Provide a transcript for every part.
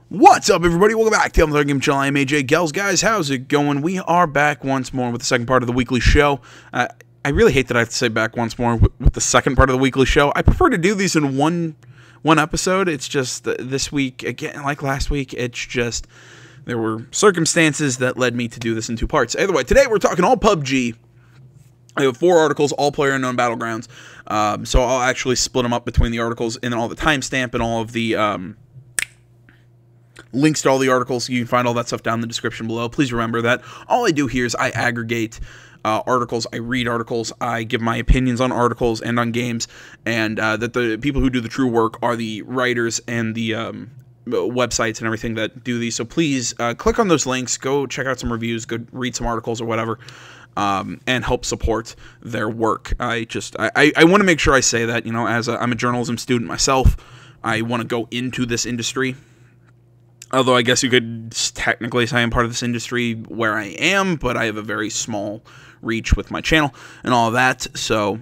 What's up, everybody? Welcome back to Untitled Game Channel. I'm AJ Gels. Guys, how's it going? We are back once more with the second part of the weekly show. I really hate that I have to say back once more with the second part of the weekly show. I prefer to do these in one episode. It's just this week, again, like last week, it's just there were circumstances that led me to do this in two parts. Either way, today we're talking all PUBG. I have 4 articles, all PlayerUnknown Battlegrounds. So I'll actually split them up between the articles and then all the timestamp and all of the links to all the articles. You can find all that stuff down in the description below. Please remember that all I do here is I aggregate articles, I read articles, I give my opinions on articles and on games, and that the people who do the true work are the writers and the websites and everything that do these. So please click on those links, go check out some reviews, go read some articles or whatever, and help support their work. I want to make sure I say that, you know, as I'm a journalism student myself, I want to go into this industry. Although I guess you could technically say I'm part of this industry where I am, but I have a very small reach with my channel and all of that. So,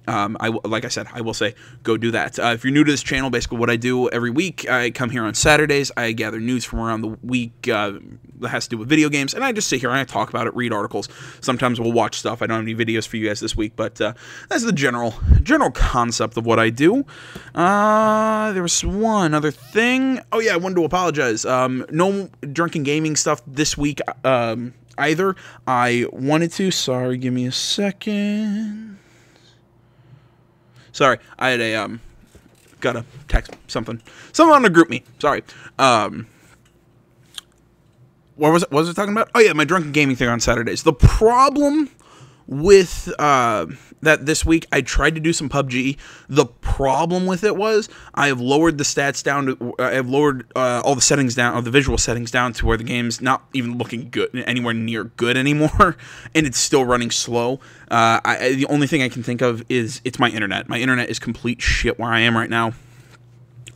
like I said, I will say go do that. If you're new to this channel, basically what I do every week, I come here on Saturdays. I gather news from around the week that has to do with video games, and I just sit here and I talk about it, read articles. Sometimes we'll watch stuff. I don't have any videos for you guys this week, but that's the general concept of what I do. There was one other thing. Oh yeah, I wanted to apologize. No drunken gaming stuff this week either. I wanted to. Sorry, give me a second. Sorry, I had a, got a text, something on the group me, sorry. What was I talking about? Oh yeah, my drunken gaming thing on Saturdays. The problem with, that this week, I tried to do some PUBG. The problem with it was, I have lowered the stats down to, I have lowered, all the settings down, all the visual settings down to where the game's not even looking good, anywhere near good anymore, and it's still running slow. The only thing I can think of is, it's my internet. My internet is complete shit where I am right now.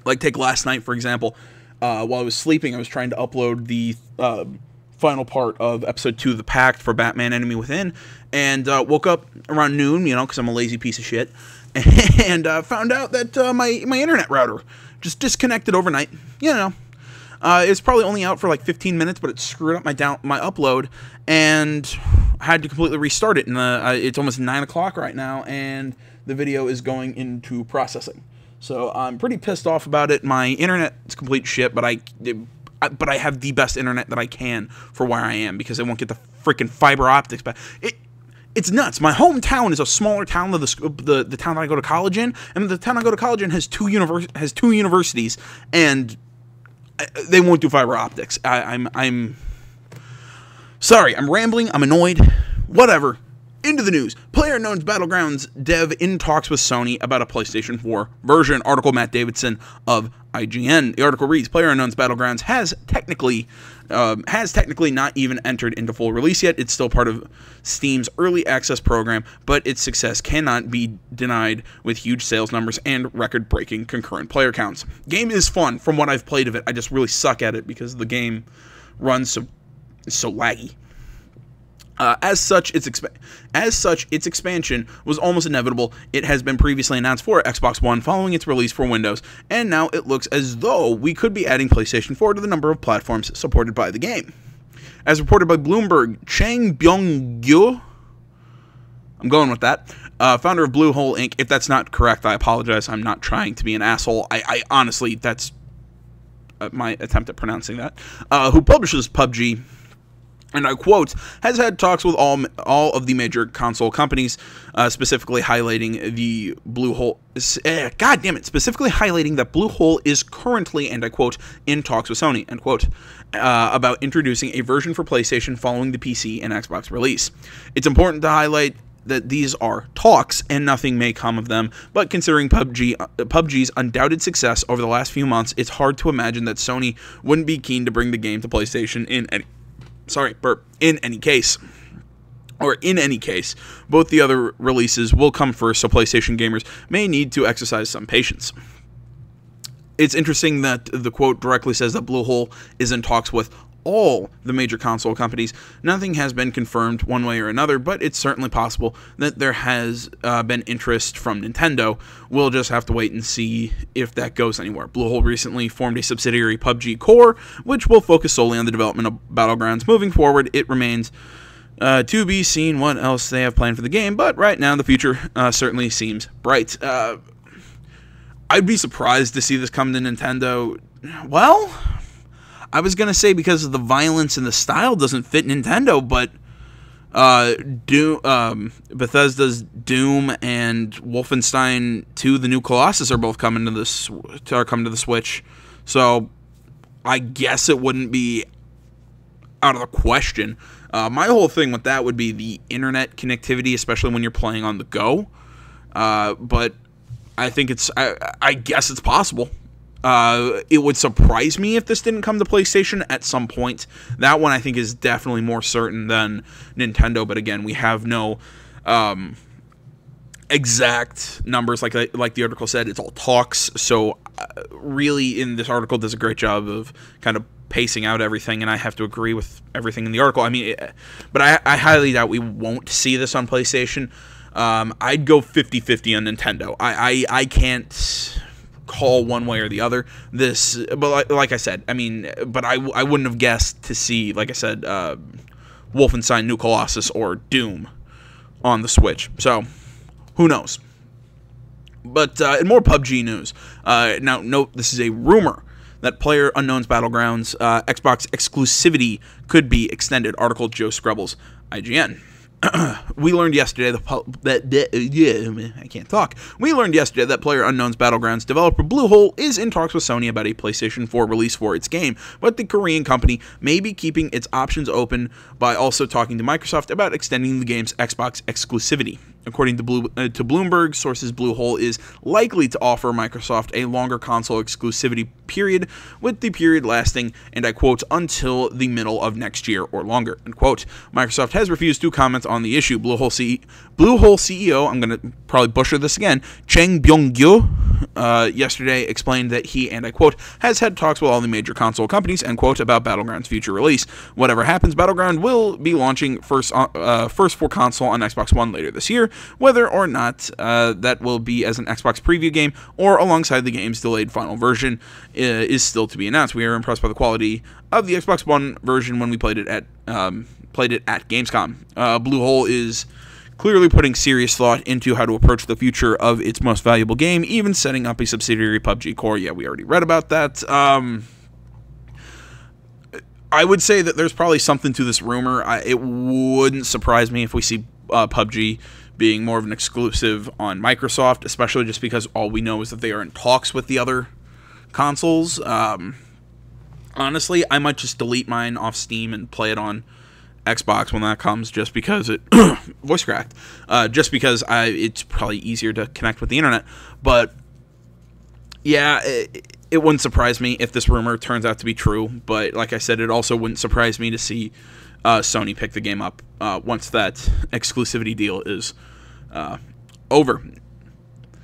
Like, take last night, for example. While I was sleeping, I was trying to upload the, final part of episode 2 of The Pact for Batman Enemy Within, and woke up around noon, you know, because I'm a lazy piece of shit, and found out that my internet router just disconnected overnight. You know, it's probably only out for like 15 minutes, but it screwed up my upload, and I had to completely restart it. And it's almost 9 o'clock right now, and the video is going into processing. So I'm pretty pissed off about it. My internet is complete shit, but I have the best internet that I can for where I am, because I won't get the freaking fiber optics back. It's nuts. My hometown is a smaller town than the town that I go to college in, and the town I go to college in has two universities, and they won't do fiber optics. I'm sorry. I'm rambling. I'm annoyed. Whatever. Into the news. PlayerUnknown's Battlegrounds dev in talks with Sony about a PlayStation 4 version. Article Matt Davidson of IGN. The article reads, PlayerUnknown's Battlegrounds has technically not even entered into full release yet. It's still part of Steam's early access program, but its success cannot be denied with huge sales numbers and record-breaking concurrent player counts. Game is fun from what I've played of it. I just really suck at it because the game runs so laggy. As such, its expansion was almost inevitable. It has been previously announced for Xbox One following its release for Windows, and now it looks as though we could be adding PlayStation 4 to the number of platforms supported by the game. As reported by Bloomberg, Chang Byung-gyu, I'm going with that, founder of Bluehole Inc. If that's not correct, I apologize. I'm not trying to be an asshole. I honestly, that's my attempt at pronouncing that, who publishes PUBG, and I quote, has had talks with all of the major console companies, specifically highlighting the Bluehole. God damn it! Specifically highlighting that Bluehole is currently, and I quote, in talks with Sony, end quote, about introducing a version for PlayStation following the PC and Xbox release. It's important to highlight that these are talks and nothing may come of them, but considering PUBG's undoubted success over the last few months, it's hard to imagine that Sony wouldn't be keen to bring the game to PlayStation in any case. Both the other releases will come first, so PlayStation gamers may need to exercise some patience. It's interesting that the quote directly says that Bluehole is in talks with all the major console companies. Nothing has been confirmed one way or another, but it's certainly possible that there has been interest from Nintendo. We'll just have to wait and see if that goes anywhere. Bluehole recently formed a subsidiary, PUBG Core, which will focus solely on the development of Battlegrounds. Moving forward, it remains to be seen what else they have planned for the game, but right now the future certainly seems bright. I'd be surprised to see this come to Nintendo. Well, I was going to say because of the violence and the style doesn't fit Nintendo, but Bethesda's Doom and Wolfenstein 2: The New Colossus are both coming to the Switch. So I guess it wouldn't be out of the question. My whole thing with that would be the internet connectivity, especially when you're playing on the go. But I think I guess it's possible. It would surprise me if this didn't come to PlayStation at some point. That one I think is definitely more certain than Nintendo, but again, we have no exact numbers. Like the article said, it's all talks. So really, in this article, does a great job of kind of pacing out everything, and I have to agree with everything in the article. I mean, but I highly doubt we won't see this on PlayStation. I'd go 50-50 on Nintendo. I can't call one way or the other this, but like I said, I mean, but I wouldn't have guessed to see, like I said, Wolfenstein New Colossus or Doom on the Switch. So who knows? But in more PUBG news, now note this is a rumor that PlayerUnknown's Battlegrounds Xbox exclusivity could be extended. Article Joe Scrubbles, IGN. We learned yesterday I can't talk. We learned yesterday that PlayerUnknown's Battlegrounds developer Bluehole is in talks with Sony about a PlayStation 4 release for its game, but the Korean company may be keeping its options open by also talking to Microsoft about extending the game's Xbox exclusivity. According to Bloomberg sources, Bluehole is likely to offer Microsoft a longer console exclusivity period, with the period lasting, and I quote, until the middle of next year or longer, unquote. Microsoft has refused to comment on the issue. Bluehole CEO, I'm going to probably butcher this again, Chang Byung-gyo, yesterday explained that he, and I quote, has had talks with all the major console companies, end quote, about Battlegrounds' future release. Whatever happens, Battleground will be launching first for console on Xbox One later this year. Whether or not that will be as an Xbox preview game or alongside the game's delayed final version is still to be announced. We are impressed by the quality of the Xbox One version when we played it at Gamescom. Bluehole is clearly putting serious thought into how to approach the future of its most valuable game, even setting up a subsidiary, PUBG Core. Yeah, we already read about that. I would say that there's probably something to this rumor. It wouldn't surprise me if we see PUBG being more of an exclusive on Microsoft, especially just because all we know is that they are in talks with the other consoles. Honestly, I might just delete mine off Steam and play it on Xbox when that comes, just because it voice cracked. Just because it's probably easier to connect with the internet. But yeah, it wouldn't surprise me if this rumor turns out to be true. But like I said, it also wouldn't surprise me to see Sony pick the game up once that exclusivity deal is over.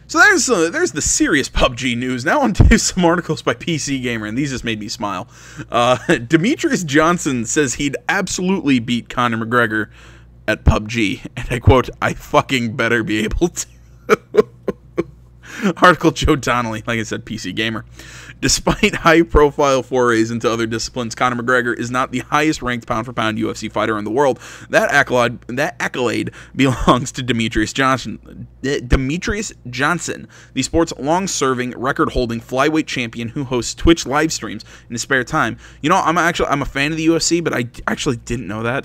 So there's the serious PUBG news. Now on to some articles by PC Gamer, and these just made me smile. Demetrious Johnson says he'd absolutely beat Conor McGregor at PUBG, and I quote, "I fucking better be able to." Article Joe Donnelly, like I said, PC Gamer. Despite high-profile forays into other disciplines, Conor McGregor is not the highest-ranked pound-for-pound UFC fighter in the world. That accolade belongs to Demetrious Johnson. Demetrious Johnson, the sport's long-serving, record-holding flyweight champion who hosts Twitch live streams in his spare time. You know, I'm a fan of the UFC, but I actually didn't know that.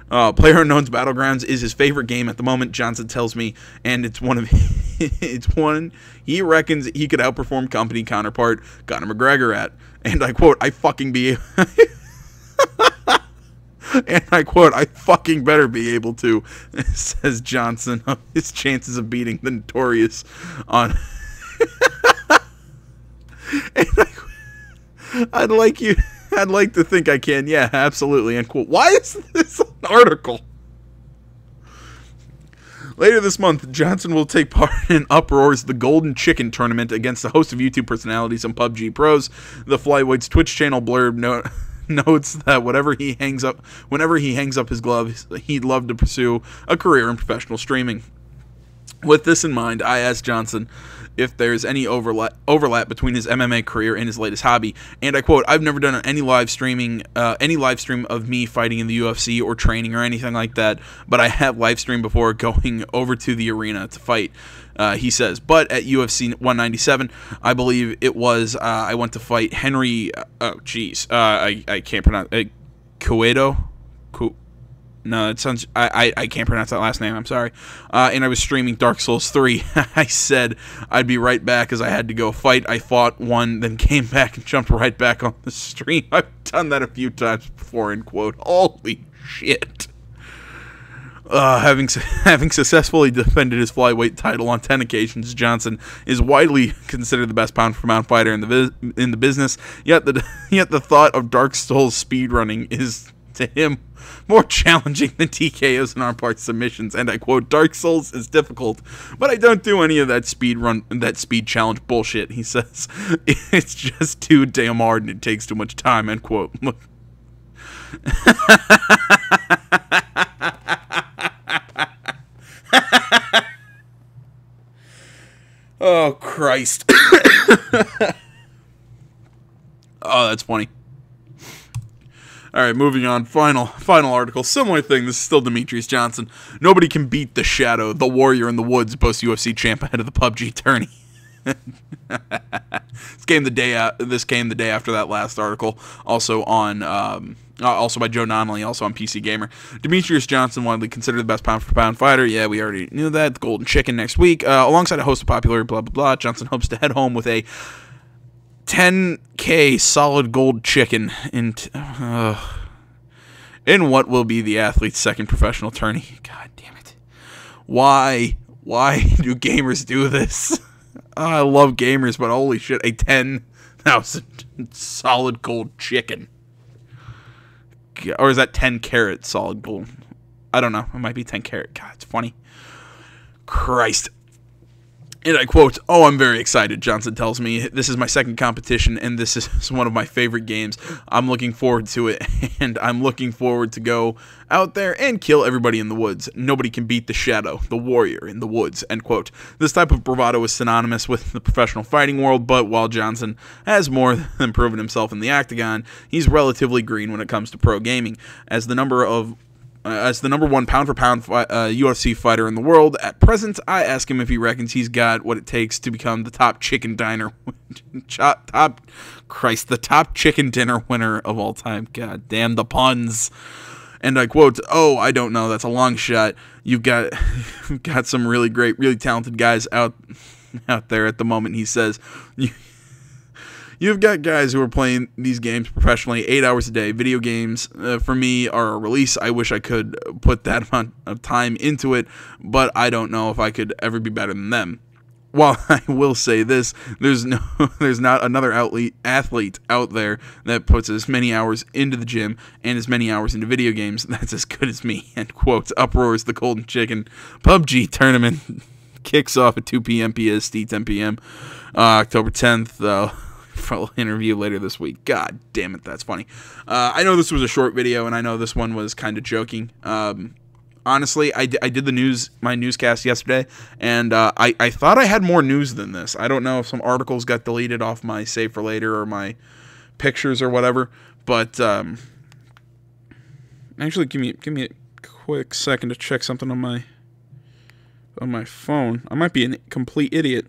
PlayerUnknown's Battlegrounds is his favorite game at the moment, Johnson tells me, and it's one he reckons he could outperform company counterpart Conor McGregor at. And I quote, "I fucking be," and I quote, "I fucking better be able to," says Johnson of his chances of beating the notorious on. And I'd like to think I can. Yeah, absolutely. End quote. Why is this an article? Later this month, Johnson will take part in Uproar's The Golden Chicken Tournament against a host of YouTube personalities and PUBG pros. The Flyweights Twitch channel blurb notes that whenever he hangs up his gloves, he'd love to pursue a career in professional streaming. With this in mind, I asked Johnson if there's any overlap between his MMA career and his latest hobby, and I quote, "I've never done any live stream of me fighting in the UFC or training or anything like that, but I have live streamed before going over to the arena to fight," he says. But at UFC 197, I believe it was, I went to fight Henry, I can't pronounce it, Cueto? No, it sounds. I can't pronounce that last name. I'm sorry. And I was streaming Dark Souls 3. I said I'd be right back as I had to go fight. I fought one, then came back and jumped right back on the stream. I've done that a few times before. End quote. Holy shit. Having successfully defended his flyweight title on 10 occasions, Johnson is widely considered the best pound-for-pound fighter in the business. Yet the thought of Dark Souls speedrunning is, to him, more challenging than TKOs and arm-part submissions. And I quote, "Dark Souls is difficult, but I don't do any of that speed challenge bullshit," he says. "It's just too damn hard and it takes too much time," end quote. Oh, Christ. Oh, that's funny. All right, moving on. Final article. Similar thing. This is still Demetrious Johnson. "Nobody can beat the Shadow, the warrior in the woods," boasts UFC champ ahead of the PUBG tourney. This came the day after that last article. Also on, also by Joe Nonnelly, also on PC Gamer. Demetrious Johnson, widely considered the best pound-for-pound fighter. Yeah, we already knew that. The Golden Chicken next week. Alongside a host of popular blah blah blah, Johnson hopes to head home with a 10K solid gold chicken in what will be the athlete's second professional tourney. God damn it. Why do gamers do this? I love gamers, but holy shit, a 10,000 solid gold chicken. Or is that 10 carat solid gold? I don't know. It might be 10 carat. God, it's funny. Christ. And I quote, "Oh, I'm very excited," Johnson tells me. "This is my second competition, and this is one of my favorite games. I'm looking forward to it, and I'm looking forward to go out there and kill everybody in the woods. Nobody can beat the Shadow, the warrior in the woods," end quote. This type of bravado is synonymous with the professional fighting world, but while Johnson has more than proven himself in the octagon, he's relatively green when it comes to pro gaming. As the number one pound-for-pound UFC fighter in the world at present, I ask him if he reckons he's got what it takes to become the top chicken dinner winner of all time. God damn the puns. And I quote, "Oh, I don't know. That's a long shot. You've got some really great, really talented guys out there at the moment," he says. "You've got guys who are playing these games professionally 8 hours a day. Video games, for me, are a release. I wish I could put that amount of time into it, but I don't know if I could ever be better than them. While I will say this, there's not another athlete out there that puts as many hours into the gym and as many hours into video games that's as good as me," end quote. Uproars the Golden Chicken PUBG tournament kicks off at 2 p.m. PST, 10 p.m. October 10th. Full interview later this week. God damn it, that's funny. I know this was a short video, and I know this one was kind of joking. Honestly, I did my newscast yesterday, and I thought I had more news than this. I don't know if some articles got deleted off my save for later or my pictures or whatever, but actually, give me a quick second to check something on my phone. I might be a complete idiot.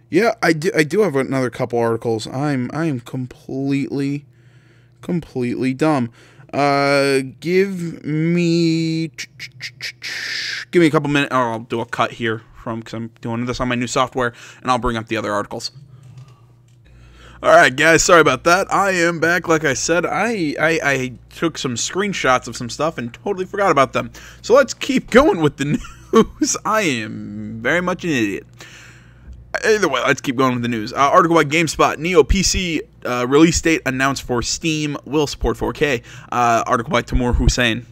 Yeah, I do have another couple articles. I am completely dumb. Give me a couple minutes, or I'll do a cut here because I'm doing this on my new software, and I'll bring up the other articles. Alright guys, sorry about that. I am back. Like I said, I took some screenshots of some stuff and totally forgot about them. So let's keep going with the news. I am very much an idiot. Either way, let's keep going with the news. Article by GameSpot. Nioh PC release date announced for Steam. Will support 4K. Article by Timur Hussein.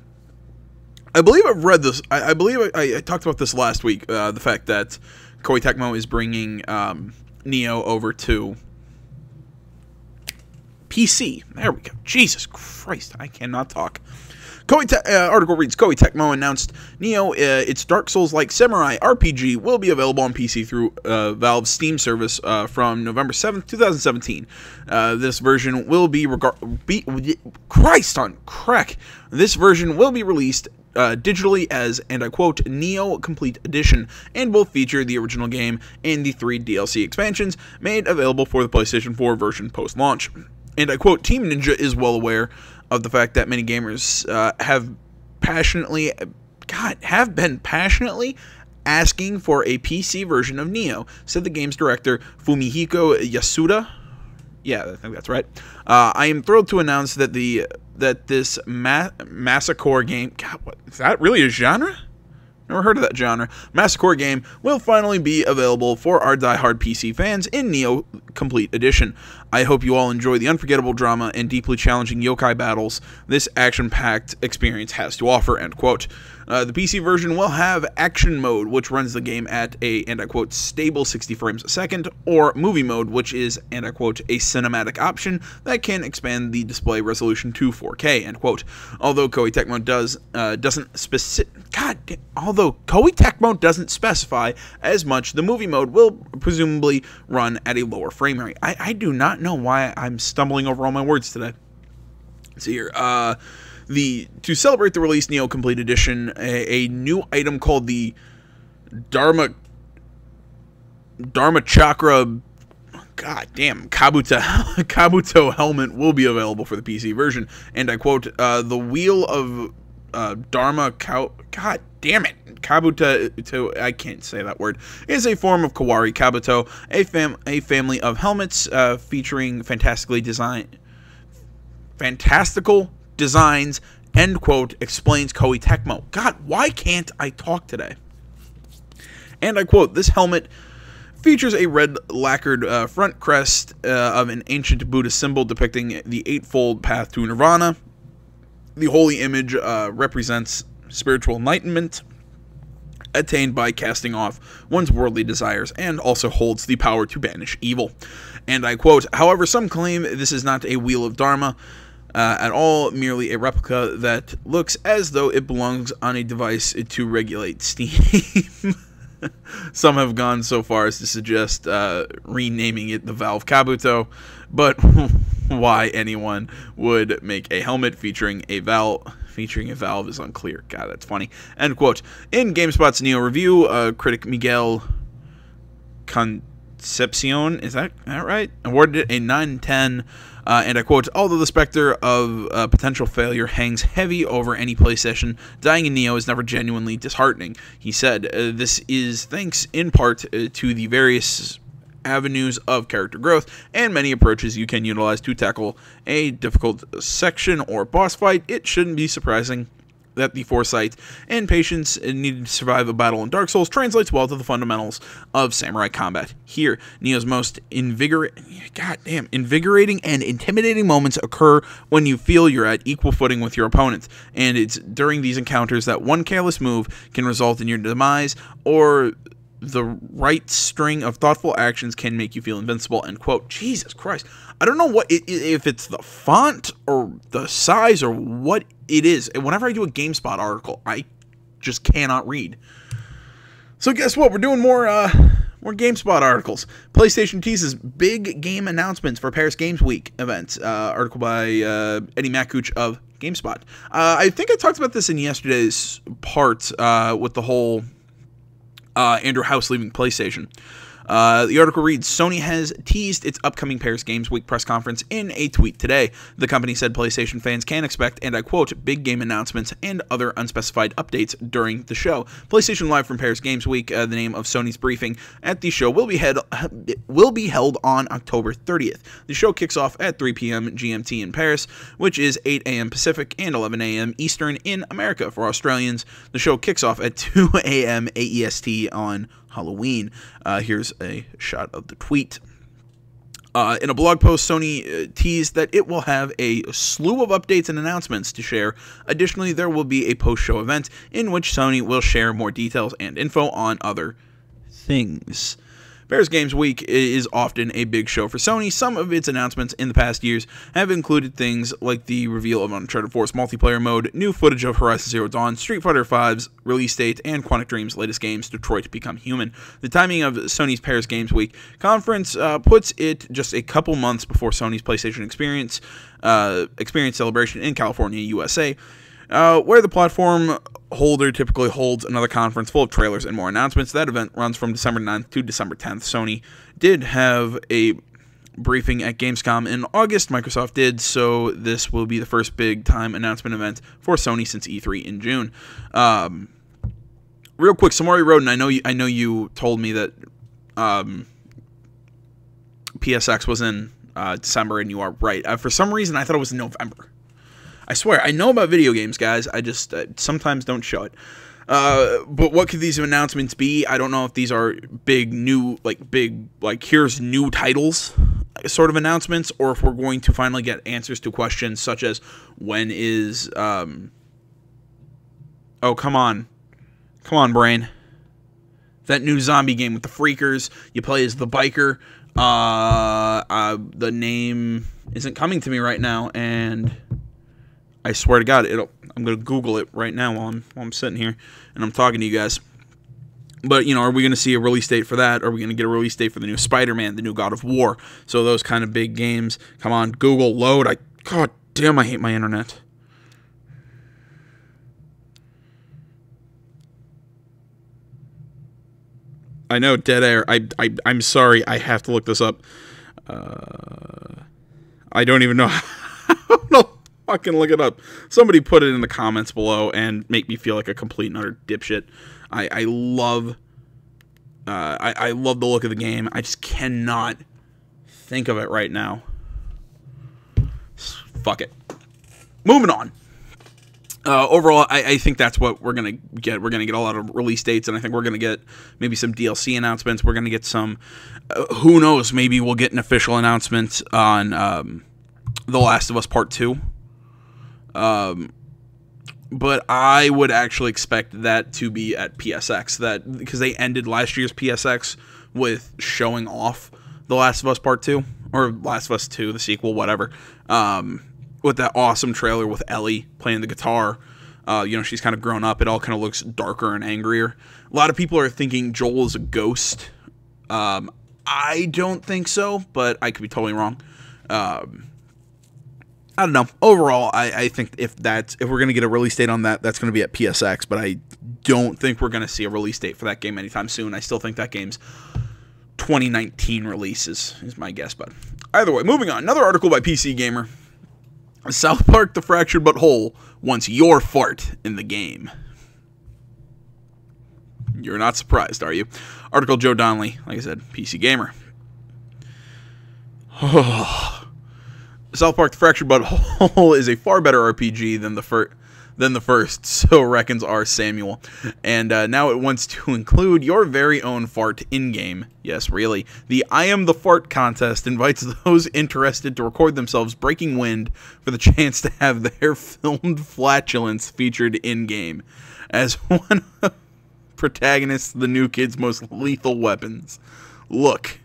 I believe I've read this. I believe I talked about this last week. The fact that Koei Tecmo is bringing Nioh over to PC. There we go. Jesus Christ, I cannot talk. Article reads, Koei Tecmo announced Nioh, its Dark Souls-like samurai RPG, will be available on PC through Valve's Steam service from November 7th, 2017. This version will This version will be released digitally as, and I quote, Nioh Complete Edition, and will feature the original game and the 3 DLC expansions made available for the PlayStation 4 version post-launch. And I quote, Team Ninja is well aware of the fact that many gamers have been passionately asking for a PC version of Nioh, said the game's director Fumihiko Yasuda. Yeah, I think that's right. I am thrilled to announce that this Massacre game, God, what is that really a genre? Never heard of that genre. Massacre game will finally be available for our die-hard PC fans in Nioh Complete Edition. I hope you all enjoy the unforgettable drama and deeply challenging yokai battles this action-packed experience has to offer, end quote. The PC version will have action mode, which runs the game at a, and I quote, stable 60 frames a second, or movie mode, which is, and I quote, a cinematic option that can expand the display resolution to 4K, end quote. Although Koei Tecmo doesn't specify as much, the movie mode will presumably run at a lower frame rate. I do not know why I'm stumbling over all my words today. Let's see here. To celebrate the release, Nioh Complete Edition, a new item called the Dharma Chakra, Kabuto helmet will be available for the PC version. And I quote, the Wheel of Dharma, Kabuto, I can't say that word, is a form of Kawari Kabuto, a family of helmets featuring fantastical designs, end quote, explains Koei Tecmo. God, why can't I talk today? And I quote, this helmet features a red lacquered front crest of an ancient Buddhist symbol depicting the eightfold path to nirvana. The holy image represents spiritual enlightenment attained by casting off one's worldly desires, and also holds the power to banish evil. And I quote, however, some claim this is not a Wheel of Dharma at all, merely a replica that looks as though it belongs on a device to regulate steam. Some have gone so far as to suggest renaming it the Valve Kabuto, but why anyone would make a helmet featuring a valve is unclear. God, that's funny. End quote. In GameSpot's Nioh review, critic Miguel Concepcion, is that right? Awarded it a 9/10. And I quote, although the specter of potential failure hangs heavy over any PlayStation, dying in Nioh is never genuinely disheartening. He said, this is thanks in part to the various avenues of character growth and many approaches you can utilize to tackle a difficult section or boss fight. It shouldn't be surprising that the foresight and patience needed to survive a battle in Dark Souls translates well to the fundamentals of samurai combat. Here, Nioh's most invigorating and intimidating moments occur when you feel you're at equal footing with your opponent, and it's during these encounters that one careless move can result in your demise, or the right string of thoughtful actions can make you feel invincible, end quote. Jesus Christ. I don't know if it's the font or the size or what it is. Whenever I do a GameSpot article, I just cannot read. So guess what? We're doing more GameSpot articles. PlayStation teases big game announcements for Paris Games Week events. Article by Eddie Makuch of GameSpot. I think I talked about this in yesterday's part with the whole Andrew House leaving PlayStation. The article reads, Sony has teased its upcoming Paris Games Week press conference in a tweet today. The company said PlayStation fans can expect, and I quote, big game announcements and other unspecified updates during the show. PlayStation Live from Paris Games Week, the name of Sony's briefing at the show, will be held on October 30th. The show kicks off at 3 p.m. GMT in Paris, which is 8 a.m. Pacific and 11 a.m. Eastern in America. For Australians, the show kicks off at 2 a.m. AEST on Halloween. Here's a shot of the tweet. In a blog post, Sony teased that it will have a slew of updates and announcements to share. Additionally, there will be a post-show event in which Sony will share more details and info on other things. Paris Games Week is often a big show for Sony. Some of its announcements in the past years have included things like the reveal of Uncharted 4's multiplayer mode, new footage of Horizon Zero Dawn, Street Fighter V's release date, and Quantic Dream's latest games, Detroit Become Human. The timing of Sony's Paris Games Week conference puts it just a couple months before Sony's PlayStation Experience celebration in California, USA, where the platform holder typically holds another conference full of trailers and more announcements. That event runs from December 9th to December 10th. Sony did have a briefing at Gamescom in August. Microsoft did, so this will be the first big-time announcement event for Sony since E3 in June. Real quick, Samori Roden, I know you told me that PSX was in December, and you are right. For some reason, I thought it was in November. I swear, I know about video games, guys. I just sometimes don't show it. But what could these announcements be? I don't know if these are big, here's new titles sort of announcements, or if we're going to finally get answers to questions such as, when is, oh, come on. Come on, brain. That new zombie game with the freakers. You play as the biker. The name isn't coming to me right now, and I swear to God, I'm going to Google it right now while I'm sitting here and I'm talking to you guys. But, you know, are we going to see a release date for that? Are we going to get a release date for the new Spider-Man, the new God of War? So those kind of big games. Come on, Google, load. God damn, I hate my internet. I know, dead air. I'm sorry, I have to look this up. I don't even know how. No. I can look it up. Somebody put it in the comments below and make me feel like a complete and utter dipshit. I love the look of the game. I just cannot think of it right now. Fuck it. Moving on. Overall, I think that's what we're going to get. We're going to get a lot of release dates, and I think we're going to get maybe some DLC announcements. We're going to get some, who knows, maybe we'll get an official announcement on The Last of Us Part 2. But I would actually expect that to be at PSX, because they ended last year's PSX with showing off The Last of Us Part 2, or Last of Us 2, the sequel, whatever, with that awesome trailer with Ellie playing the guitar. You know, she's kind of grown up. It all kind of looks darker and angrier. A lot of people are thinking Joel is a ghost. I don't think so, but I could be totally wrong. I don't know. Overall, I think if we're going to get a release date on that, that's going to be at PSX, but I don't think we're going to see a release date for that game anytime soon. I still think that game's 2019 release is my guess, but either way, moving on. Another article by PC Gamer. South Park: The Fractured But Whole wants your fart in the game. You're not surprised, are you? Article Joe Donnelly, like I said, PC Gamer. South Park: The Fractured But Whole is a far better RPG than the first, so reckons R. Samuel. And now it wants to include your very own fart in-game. Yes, really. The I Am the Fart contest invites those interested to record themselves breaking wind for the chance to have their filmed flatulence featured in-game as one of the protagonists of the new kid's most lethal weapons. Look,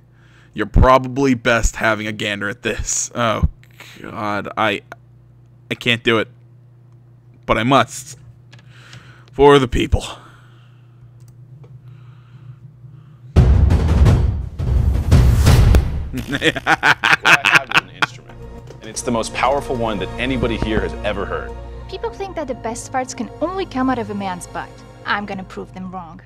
you're probably best having a gander at this. Oh, God, I can't do it, but I must for the people. What I have is an instrument, and it's the most powerful one that anybody here has ever heard. People think that the best farts can only come out of a man's butt. I'm gonna prove them wrong.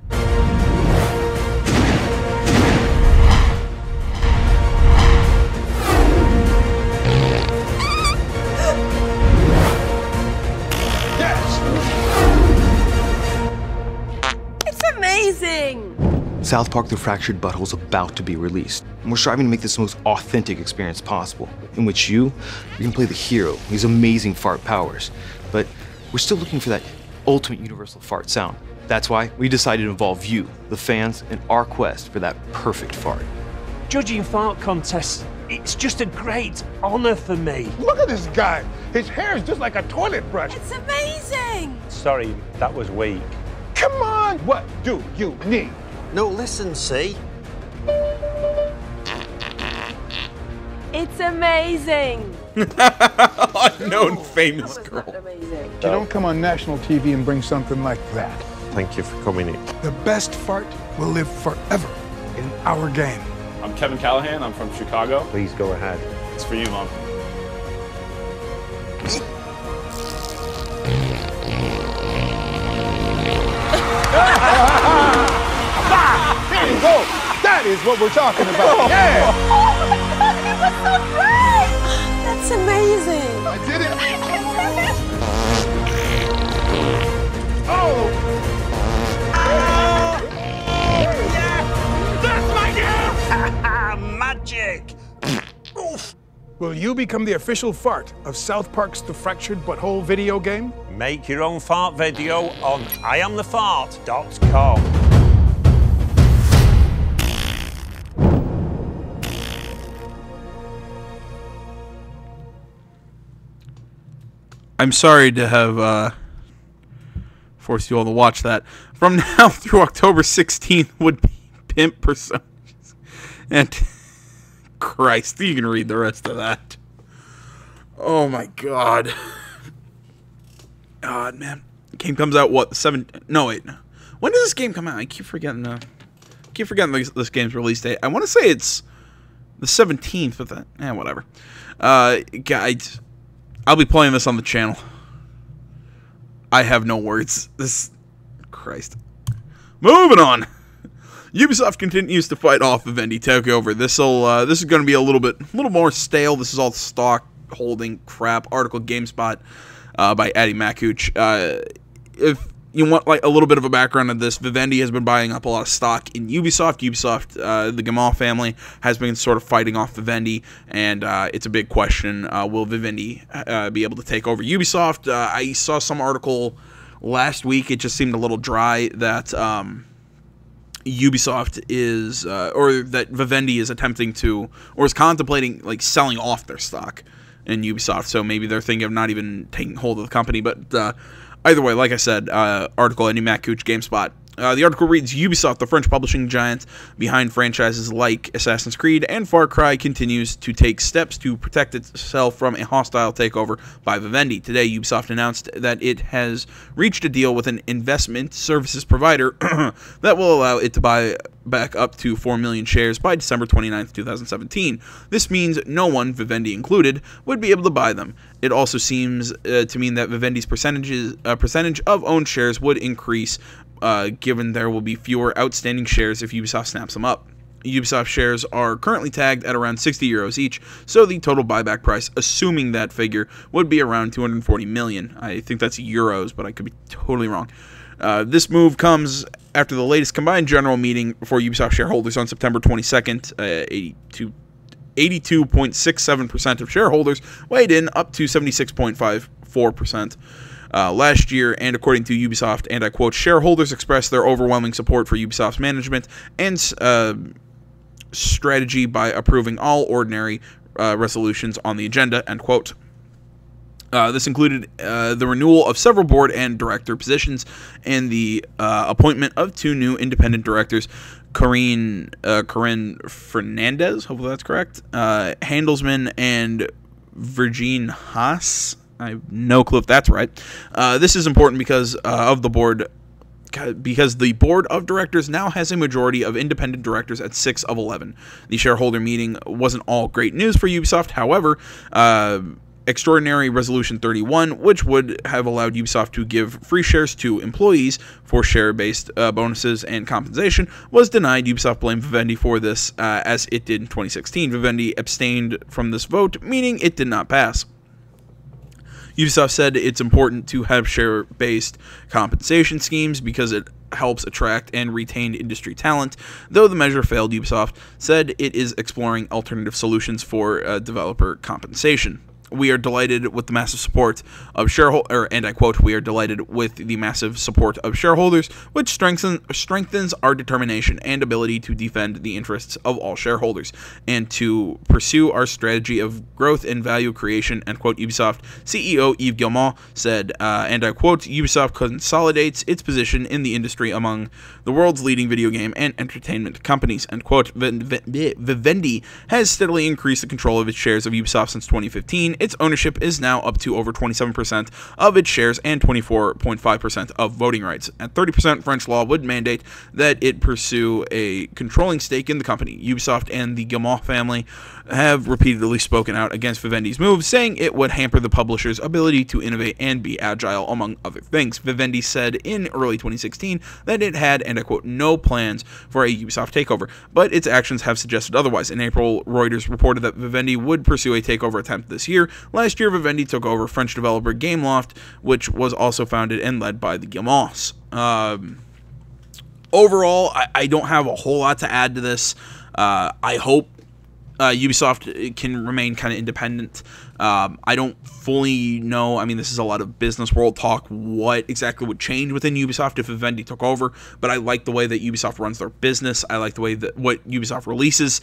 Amazing! South Park: The Fractured Butthole is about to be released, and we're striving to make this the most authentic experience possible, in which you can play the hero, these amazing fart powers, but we're still looking for that ultimate universal fart sound. That's why we decided to involve you, the fans, in our quest for that perfect fart. Judging fart contests It's just a great honor for me. Look at this guy. His hair is just like a toilet brush. It's amazing. Sorry, that was weak. Come on, what do you need? No, listen, see? It's amazing. Unknown famous girl. Amazing. You don't come on national TV and bring something like that. Thank you for coming in. The best fart will live forever in our game. I'm Kevin Callahan. I'm from Chicago. Please go ahead. It's for you, Mom. There you go. That is what we're talking about. Yeah. Oh my God, it was so great. That's amazing. I did it. Oh. Magic! Oof. Will you become the official fart of South Park's The Fractured Butthole video game? Make your own fart video on IamTheFart.com. I'm sorry to have forced you all to watch that. From now through October 16th would be pimp personas. And Christ, you can read the rest of that. Oh my God. God, man. The game comes out what? No, wait. When does this game come out? I keep forgetting this game's release date. I want to say it's the 17th, but that, whatever. Guys, I'll be playing this on the channel. I have no words. Christ. Moving on. Ubisoft continues to fight off Vivendi Takeover. This is going to be a little more stale. This is all stock holding crap. Article GameSpot by Addy Makuch. If you want like a little bit of a background of this, Vivendi has been buying up a lot of stock in Ubisoft. Ubisoft, the Gamal family, has been sort of fighting off Vivendi, and it's a big question. Will Vivendi be able to take over Ubisoft? I saw some article last week. It just seemed a little dry that Ubisoft is, or that Vivendi is attempting to, or is contemplating, like, selling off their stock in Ubisoft. So maybe they're thinking of not even taking hold of the company. But either way, like I said, article, Andy McCooch, GameSpot. The article reads, Ubisoft, the French publishing giant behind franchises like Assassin's Creed and Far Cry, continues to take steps to protect itself from a hostile takeover by Vivendi. Today, Ubisoft announced that it has reached a deal with an investment services provider that will allow it to buy back up to 4 million shares by December 29th, 2017. This means no one, Vivendi included, would be able to buy them. It also seems to mean that Vivendi's percentage of owned shares would increase, given there will be fewer outstanding shares if Ubisoft snaps them up. Ubisoft shares are currently tagged at around 60 euros each, so the total buyback price, assuming that figure, would be around 240 million. I think that's euros, but I could be totally wrong. This move comes after the latest combined general meeting for Ubisoft shareholders on September 22nd. 82.67% of shareholders weighed in, up to 76.54%. Last year, and according to Ubisoft, and I quote, shareholders expressed their overwhelming support for Ubisoft's management and strategy by approving all ordinary resolutions on the agenda, end quote. This included the renewal of several board and director positions and the appointment of 2 new independent directors, Corinne Fernandez, hopefully that's correct, Handelsman and Virgin Haas. I have no clue if that's right. This is important because of the board, because the board of directors now has a majority of independent directors at 6 of 11. The shareholder meeting wasn't all great news for Ubisoft. However, Extraordinary Resolution 31, which would have allowed Ubisoft to give free shares to employees for share-based bonuses and compensation, was denied. Ubisoft blamed Vivendi for this, as it did in 2016. Vivendi abstained from this vote, meaning it did not pass. Ubisoft said it's important to have share-based compensation schemes because it helps attract and retain industry talent. Though the measure failed, Ubisoft said it is exploring alternative solutions for developer compensation. we are delighted with the massive support of shareholders, and I quote, we are delighted with the massive support of shareholders, which strengthens our determination and ability to defend the interests of all shareholders and to pursue our strategy of growth and value creation, end quote. Ubisoft CEO Yves Guillemot said, and I quote, Ubisoft consolidates its position in the industry among the world's leading video game and entertainment companies, end quote. Vivendi has steadily increased the control of its shares of Ubisoft since 2015. Its ownership is now up to over 27% of its shares and 24.5% of voting rights. At 30%, French law would mandate that it pursue a controlling stake in the company. Ubisoft and the Guillemot family have repeatedly spoken out against Vivendi's move, saying it would hamper the publisher's ability to innovate and be agile, among other things. Vivendi said in early 2016 that it had, and I quote, no plans for a Ubisoft takeover, but its actions have suggested otherwise. In April, Reuters reported that Vivendi would pursue a takeover attempt this year. Last year, Vivendi took over French developer Gameloft, which was also founded and led by the Guillemots. Overall, I don't have a whole lot to add to this. I hope Ubisoft can remain kind of independent. I don't fully know. I mean, this is a lot of business world talk. What exactly would change within Ubisoft if Vivendi took over? But I like the way that Ubisoft runs their business. I like the way that what Ubisoft releases.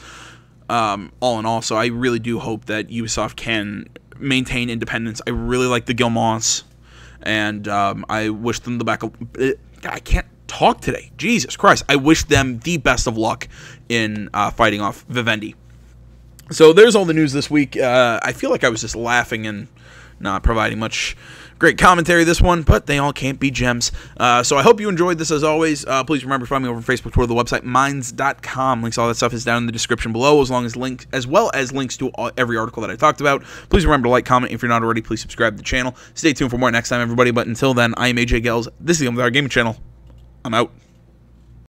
All in all, so I really do hope that Ubisoft can maintain independence. I really like the Guillemots, and I wish them the back. I can't talk today. Jesus Christ! I wish them the best of luck in fighting off Vivendi. So there's all the news this week. I feel like I was just laughing and not providing much great commentary this one, but they all can't be gems. So I hope you enjoyed this as always. Please remember to find me over on Facebook, Twitter, the website, minds.com. Links, all that stuff is down in the description below, as well as links to every article that I talked about. Please remember to like, comment. If you're not already, please subscribe to the channel. Stay tuned for more next time, everybody. But until then, I am AJ Gels. This is the Gaming Channel. I'm out.